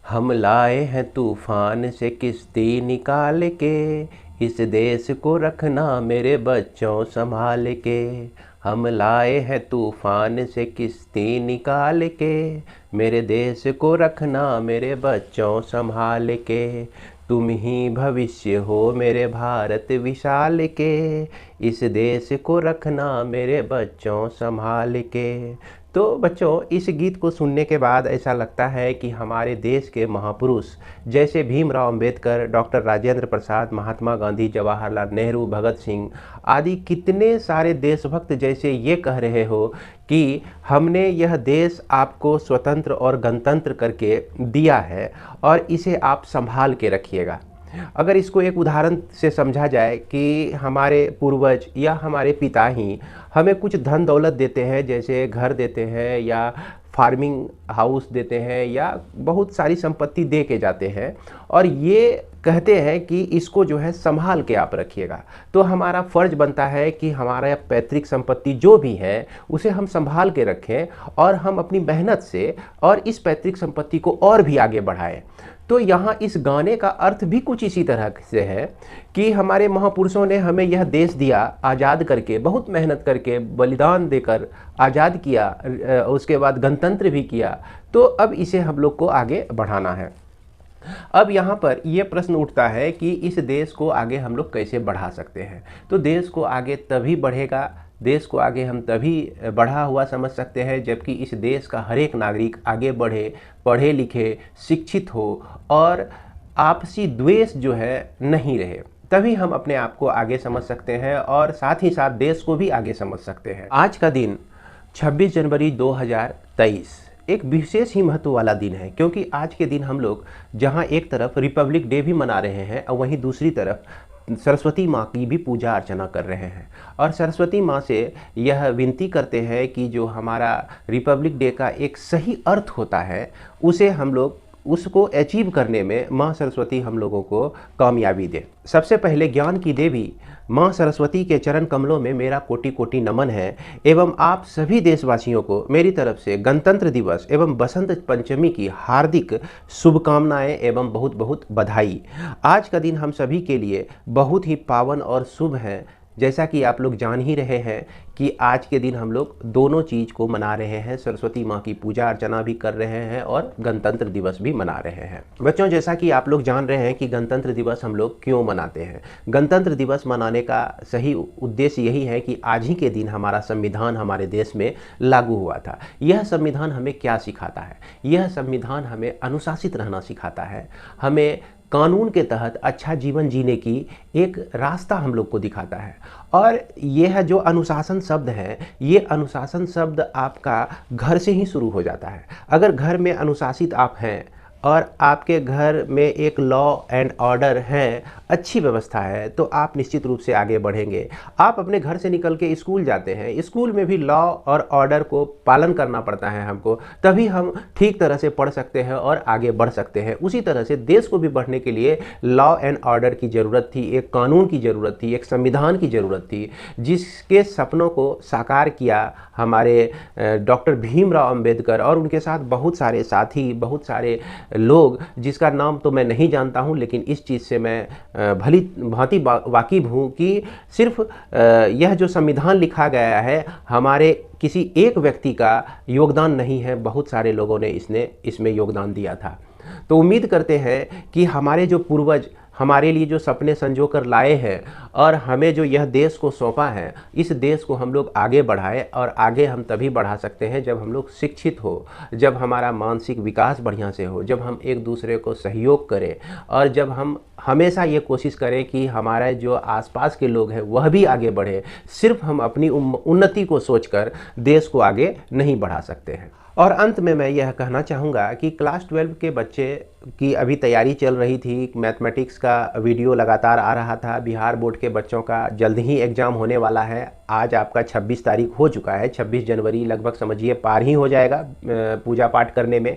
हम लाए हैं तूफान से किश्ती निकाल के, इस देश को रखना मेरे बच्चों संभाल के। हम लाए हैं तूफान से किश्ती निकाल के, मेरे देश को रखना मेरे बच्चों संभाल के। तुम ही भविष्य हो मेरे भारत विशाल के, इस देश को रखना मेरे बच्चों संभाल के। तो बच्चों, इस गीत को सुनने के बाद ऐसा लगता है कि हमारे देश के महापुरुष जैसे भीमराव अंबेडकर, डॉक्टर राजेंद्र प्रसाद, महात्मा गांधी, जवाहरलाल नेहरू, भगत सिंह आदि कितने सारे देशभक्त जैसे ये कह रहे हो कि हमने यह देश आपको स्वतंत्र और गणतंत्र करके दिया है और इसे आप संभाल के रखिएगा। अगर इसको एक उदाहरण से समझा जाए कि हमारे पूर्वज या हमारे पिता ही हमें कुछ धन दौलत देते हैं, जैसे घर देते हैं या फार्मिंग हाउस देते हैं या बहुत सारी संपत्ति दे के जाते हैं और ये कहते हैं कि इसको जो है संभाल के आप रखिएगा, तो हमारा फ़र्ज बनता है कि हमारा पैतृक संपत्ति जो भी है उसे हम संभाल के रखें और हम अपनी मेहनत से और इस पैतृक संपत्ति को और भी आगे बढ़ाएं। तो यहाँ इस गाने का अर्थ भी कुछ इसी तरह से है कि हमारे महापुरुषों ने हमें यह देश दिया, आज़ाद करके, बहुत मेहनत करके, बलिदान देकर आज़ाद किया, उसके बाद गणतंत्र भी किया, तो अब इसे हम लोग को आगे बढ़ाना है। अब यहाँ पर यह प्रश्न उठता है कि इस देश को आगे हम लोग कैसे बढ़ा सकते हैं। तो देश को आगे तभी बढ़ेगा, देश को आगे हम तभी बढ़ा हुआ समझ सकते हैं जबकि इस देश का हर एक नागरिक आगे बढ़े, पढ़े लिखे, शिक्षित हो और आपसी द्वेष जो है नहीं रहे। तभी हम अपने आप को आगे समझ सकते हैं और साथ ही साथ देश को भी आगे समझ सकते हैं। आज का दिन 26 जनवरी 2023 एक विशेष ही महत्व वाला दिन है, क्योंकि आज के दिन हम लोग जहां एक तरफ रिपब्लिक डे भी मना रहे हैं और वहीं दूसरी तरफ सरस्वती माँ की भी पूजा अर्चना कर रहे हैं और सरस्वती माँ से यह विनती करते हैं कि जो हमारा रिपब्लिक डे का एक सही अर्थ होता है उसे हम लोग उसको अचीव करने में माँ सरस्वती हम लोगों को कामयाबी दे। सबसे पहले ज्ञान की देवी माँ सरस्वती के चरण कमलों में मेरा कोटि कोटि नमन है एवं आप सभी देशवासियों को मेरी तरफ से गणतंत्र दिवस एवं बसंत पंचमी की हार्दिक शुभकामनाएं एवं बहुत बहुत बधाई। आज का दिन हम सभी के लिए बहुत ही पावन और शुभ है। जैसा कि आप लोग जान ही रहे हैं कि आज के दिन हम लोग दोनों चीज़ को मना रहे हैं, सरस्वती माँ की पूजा अर्चना भी कर रहे हैं और गणतंत्र दिवस भी मना रहे हैं। बच्चों, जैसा कि आप लोग जान रहे हैं कि गणतंत्र दिवस हम लोग क्यों मनाते हैं। गणतंत्र दिवस मनाने का सही उद्देश्य यही है कि आज ही के दिन हमारा संविधान हमारे देश में लागू हुआ था। यह संविधान हमें क्या सिखाता है? यह संविधान हमें अनुशासित रहना सिखाता है, हमें कानून के तहत अच्छा जीवन जीने की एक रास्ता हम लोग को दिखाता है। और यह जो अनुशासन शब्द है, ये अनुशासन शब्द आपका घर से ही शुरू हो जाता है। अगर घर में अनुशासित आप हैं और आपके घर में एक लॉ एंड ऑर्डर है, अच्छी व्यवस्था है, तो आप निश्चित रूप से आगे बढ़ेंगे। आप अपने घर से निकल के स्कूल जाते हैं, स्कूल में भी लॉ और ऑर्डर को पालन करना पड़ता है हमको, तभी हम ठीक तरह से पढ़ सकते हैं और आगे बढ़ सकते हैं। उसी तरह से देश को भी बढ़ने के लिए लॉ एंड ऑर्डर की ज़रूरत थी, एक कानून की ज़रूरत थी, एक संविधान की ज़रूरत थी, जिसके सपनों को साकार किया हमारे डॉक्टर भीमराव अंबेडकर और उनके साथ बहुत सारे साथी, बहुत सारे लोग, जिसका नाम तो मैं नहीं जानता हूं, लेकिन इस चीज़ से मैं भली भांति वाकिफ हूं कि सिर्फ यह जो संविधान लिखा गया है हमारे किसी एक व्यक्ति का योगदान नहीं है, बहुत सारे लोगों ने इसमें योगदान दिया था। तो उम्मीद करते हैं कि हमारे जो पूर्वज हमारे लिए जो सपने संजो कर लाए हैं और हमें जो यह देश को सौंपा है, इस देश को हम लोग आगे बढ़ाएं। और आगे हम तभी बढ़ा सकते हैं जब हम लोग शिक्षित हो, जब हमारा मानसिक विकास बढ़िया से हो, जब हम एक दूसरे को सहयोग करें और जब हम हमेशा ये कोशिश करें कि हमारे जो आसपास के लोग हैं वह भी आगे बढ़े। सिर्फ हम अपनी उन्नति को सोचकर देश को आगे नहीं बढ़ा सकते हैं। और अंत में मैं यह कहना चाहूँगा कि क्लास 12 के बच्चे की अभी तैयारी चल रही थी, मैथमेटिक्स का वीडियो लगातार आ रहा था। बिहार बोर्ड के बच्चों का जल्द ही एग्ज़ाम होने वाला है। आज आपका 26 तारीख हो चुका है, 26 जनवरी लगभग समझिए पार ही हो जाएगा पूजा पाठ करने में।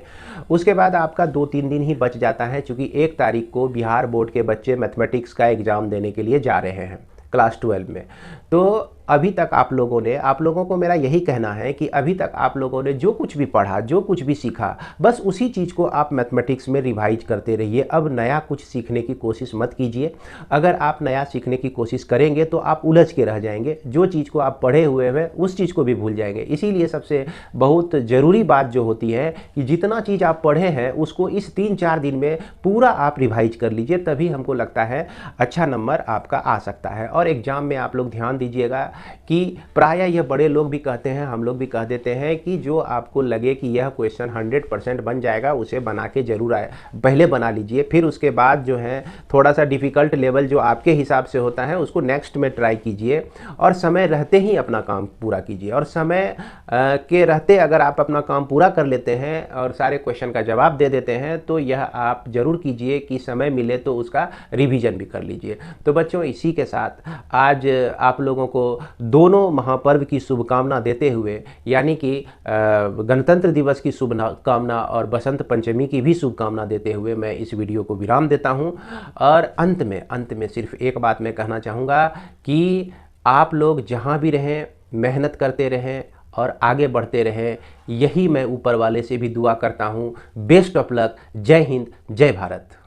उसके बाद आपका 2-3 दिन ही बच जाता है, चूँकि 1 तारीख को बिहार बोर्ड के बच्चे मैथमेटिक्स का एग्ज़ाम देने के लिए जा रहे हैं क्लास 12 में। तो अभी तक आप लोगों को मेरा यही कहना है कि अभी तक आप लोगों ने जो कुछ भी पढ़ा, जो कुछ भी सीखा, बस उसी चीज़ को आप मैथमेटिक्स में रिवाइज करते रहिए। अब नया कुछ सीखने की कोशिश मत कीजिए। अगर आप नया सीखने की कोशिश करेंगे तो आप उलझ के रह जाएंगे, जो चीज़ को आप पढ़े हुए हैं उस चीज़ को भी भूल जाएंगे। इसीलिए सबसे बहुत ज़रूरी बात जो होती है कि जितना चीज़ आप पढ़े हैं उसको इस 3-4 दिन में पूरा आप रिवाइज कर लीजिए, तभी हमको लगता है अच्छा नंबर आपका आ सकता है। और एग्ज़ाम में आप लोग ध्यान दीजिएगा कि प्रायः यह बड़े लोग भी कहते हैं, हम लोग भी कह देते हैं कि जो आपको लगे कि यह क्वेश्चन 100% बन जाएगा उसे बना के ज़रूर आए, पहले बना लीजिए, फिर उसके बाद जो है थोड़ा सा डिफ़िकल्ट लेवल जो आपके हिसाब से होता है उसको नेक्स्ट में ट्राई कीजिए। और समय रहते ही अपना काम पूरा कीजिए। और समय के रहते अगर आप अपना काम पूरा कर लेते हैं और सारे क्वेश्चन का जवाब दे देते हैं तो यह आप ज़रूर कीजिए कि समय मिले तो उसका रिवीजन भी कर लीजिए। तो बच्चों, इसी के साथ आज आप लोगों को दोनों महापर्व की शुभकामना देते हुए, यानी कि गणतंत्र दिवस की शुभकामना और बसंत पंचमी की भी शुभकामना देते हुए मैं इस वीडियो को विराम देता हूं। और अंत में सिर्फ एक बात मैं कहना चाहूँगा कि आप लोग जहां भी रहें मेहनत करते रहें और आगे बढ़ते रहें, यही मैं ऊपर वाले से भी दुआ करता हूं। Best of luck. जय हिंद, जय भारत।